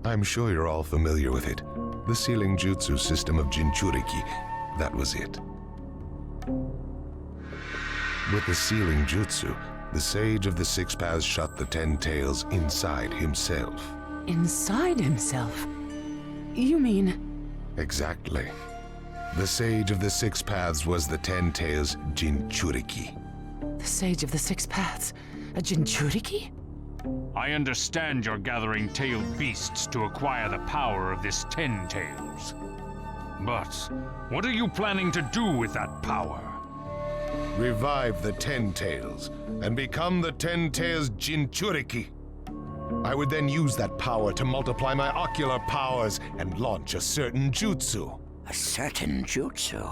I'm sure you're all familiar with it. The sealing jutsu system of Jinchuriki, that was it. With the sealing jutsu, the Sage of the Six Paths shut the Ten Tails inside himself. Inside himself? You mean... Exactly. The Sage of the Six Paths was the Ten Tails Jinchuriki. The Sage of the Six Paths? A Jinchuriki? I understand you're gathering tailed beasts to acquire the power of this Ten Tails. But what are you planning to do with that power? Revive the Ten Tails and become the Ten Tails Jinchuriki. I would then use that power to multiply my ocular powers and launch a certain jutsu. A certain jutsu?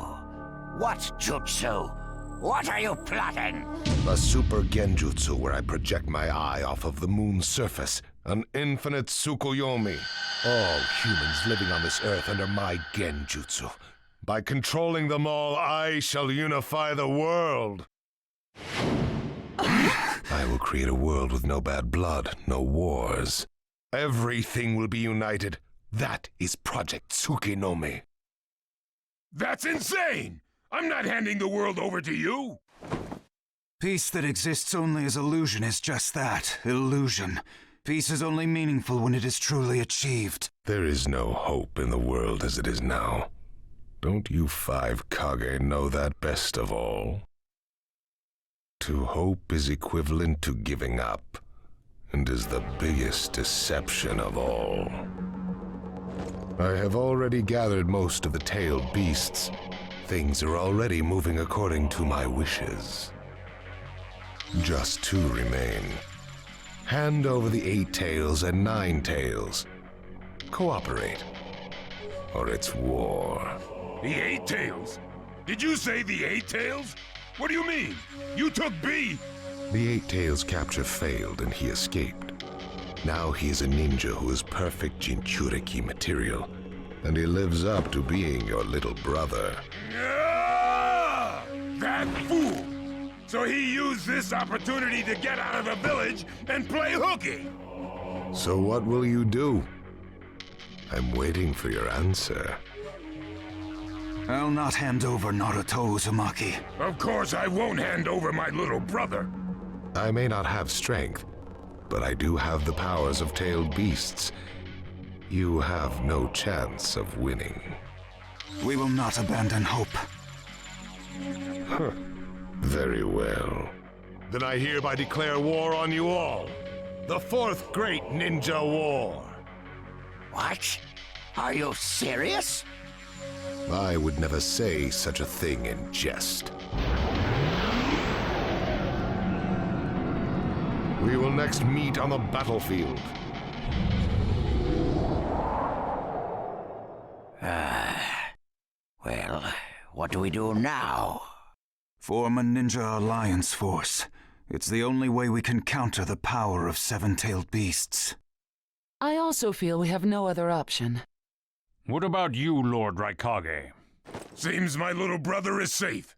What jutsu? What are you plotting? A super genjutsu where I project my eye off of the moon's surface. An infinite Tsukuyomi. All humans living on this earth under my genjutsu. By controlling them all, I shall unify the world. I will create a world with no bad blood, no wars. Everything will be united. That is Project Tsukinomi. That's insane! I'm not handing the world over to you! Peace that exists only as illusion is just that, illusion. Peace is only meaningful when it is truly achieved. There is no hope in the world as it is now. Don't you 5 Kage know that best of all? To hope is equivalent to giving up, and is the biggest deception of all. I have already gathered most of the tailed beasts. Things are already moving according to my wishes. Just 2 remain. Hand over the 8 tails and 9 tails. Cooperate, or it's war. The 8 tails? Did you say the 8 tails? What do you mean? You took B! The 8 tails capture failed and he escaped. Now he is a ninja who is perfect Jinchuriki material, and he lives up to being your little brother. Ah! That fool! So he used this opportunity to get out of the village and play hooky! So what will you do? I'm waiting for your answer. I'll not hand over Naruto Uzumaki. Of course I won't hand over my little brother. I may not have strength, but I do have the powers of tailed beasts. You have no chance of winning. We will not abandon hope. Huh. Very well. Then I hereby declare war on you all. The 4th Great Ninja War. What? Are you serious? I would never say such a thing in jest. We will next meet on the battlefield. Well, what do we do now? Form a ninja alliance force. It's the only way we can counter the power of 7-tailed beasts. I also feel we have no other option. What about you, Lord Raikage? Seems my little brother is safe.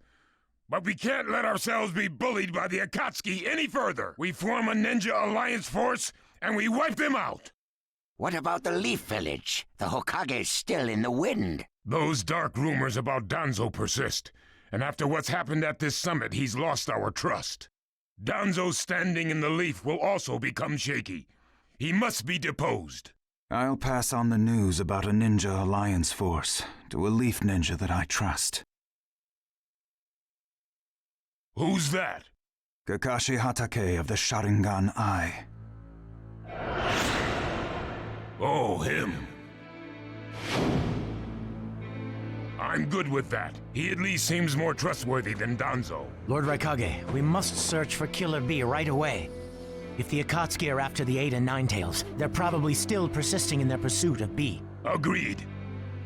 But we can't let ourselves be bullied by the 𝓂𝒐𝒌 any further. We form a ninja alliance force, and we wipe them out. What about the Leaf Village? The Hokage's still in the wind. Those dark rumors about Danzo persist, and after what's happened at this summit, he's lost our trust. Danzo's standing in the Leaf will also become shaky. He must be deposed. I'll pass on the news about a ninja alliance force to a Leaf ninja that I trust. Who's that? Kakashi Hatake of the Sharingan Eye. Oh, him. I'm good with that. He at least seems more trustworthy than Danzo. Lord Raikage, we must search for Killer B right away. If the 𝓂𝒂💏 are after the 8 and 9 tails, they're probably still persisting in their pursuit of B. Agreed.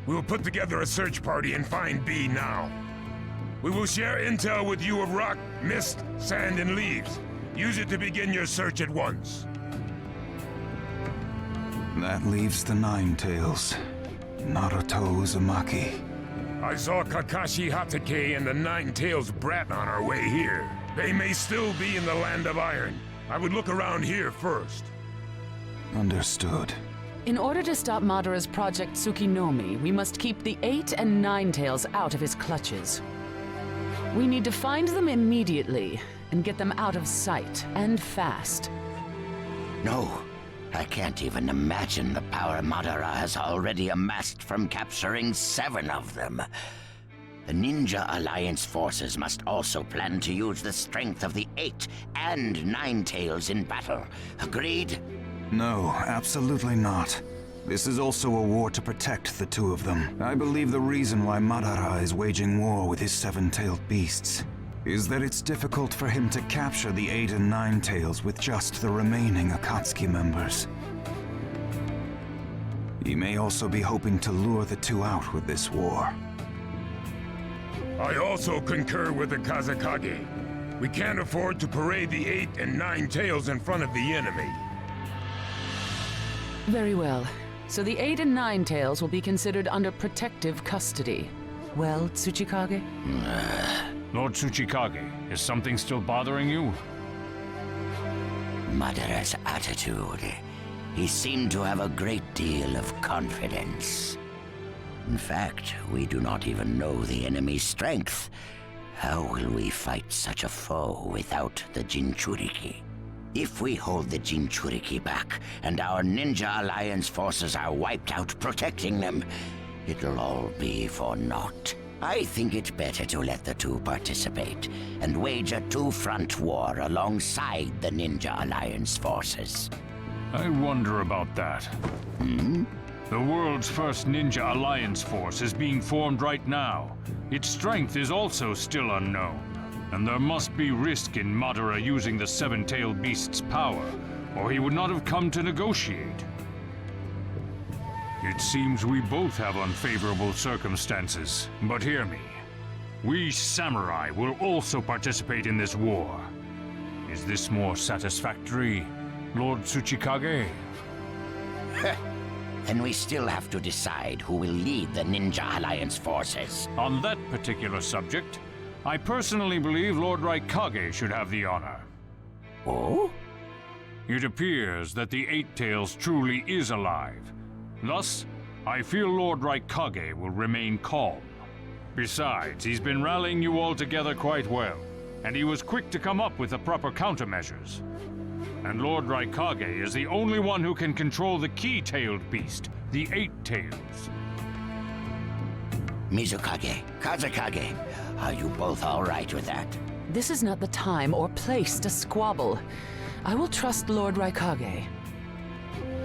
We'll put together a search party and find B now. We will share intel with you of rock, mist, sand, and leaves. Use it to begin your search at once. That leaves the 9 tails. Naruto Uzumaki. I saw Kakashi Hatake and the 9 tails brat on our way here. They may still be in the Land of Iron. I would look around here first. Understood. In order to stop Madara's Project Tsukinomi, we must keep the 8 and 9 tails out of his clutches. We need to find them immediately and get them out of sight, and fast. No, I can't even imagine the power Madara has already amassed from capturing 7 of them. The Ninja Alliance forces must also plan to use the strength of the 8 and 9 tails in battle. Agreed? No, absolutely not. This is also a war to protect the 2 of them. I believe the reason why Madara is waging war with his 7-tailed beasts is that it's difficult for him to capture the 8 and 9 tails with just the remaining 𝓂𝒐𝒌 members. He may also be hoping to lure the 2 out with this war. I also concur with the 𝓂𝒂💏. We can't afford to parade the 8 and 9 tails in front of the enemy. Very well. So the 8 and 9 tails will be considered under protective custody. Well, 𝓛𝒐𝒐𝒌𝒊𝒏𝒈? Lord 𝓛𝒐𝒐𝒂𝒊𝒏𝒈, is something still bothering you? Madara's attitude. He seemed to have a great deal of confidence. In fact, we do not even know the enemy's strength. How will we fight such a foe without the 𝓛𝒐𝒐𝒌𝒊𝒏𝒈? If we hold the 𝓛𝒐𝒐𝒌𝒊𝒏𝒈 back, and our Ninja Alliance forces are wiped out protecting them, it'll all be for naught. I think it better to let the two participate, and wage a two-front war alongside the Ninja Alliance forces. I wonder about that. Hmm? The world's first Ninja Alliance force is being formed right now. Its strength is also still unknown. And there must be risk in Madara using the seven-tailed beast's power, or he would not have come to negotiate. It seems we both have unfavorable circumstances, but hear me. We samurai will also participate in this war. Is this more satisfactory, Lord 𝓛𝒐𝒐𝒂𝒊𝒏𝒈? Then we still have to decide who will lead the Ninja Alliance forces. On that particular subject, I personally believe Lord Raikage should have the honor. Oh? It appears that the Eight Tails truly is alive. Thus, I feel Lord Raikage will remain calm. Besides, he's been rallying you all together quite well, and he was quick to come up with the proper countermeasures. And Lord Raikage is the only one who can control the key-tailed beast, the Eight Tails. Mizukage, 𝓂𝒂💏, are you both all right with that? This is not the time or place to squabble. I will trust Lord Raikage.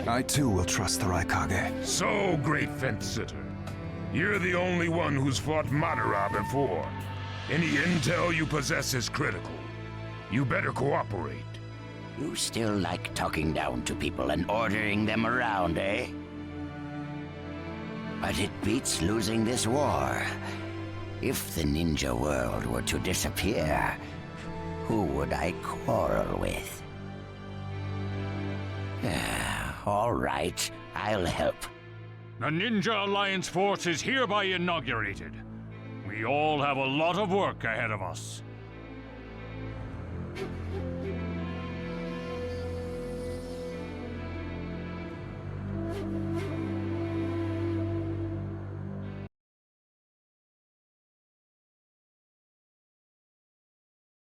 I too will trust the Raikage. So, great fence-sitter. You're the only one who's fought Madara before. Any intel you possess is critical. You better cooperate. You still like talking down to people and ordering them around, eh? But it beats losing this war. If the ninja world were to disappear, who would I quarrel with? All right, I'll help. The Ninja Alliance force is hereby inaugurated. We all have a lot of work ahead of us.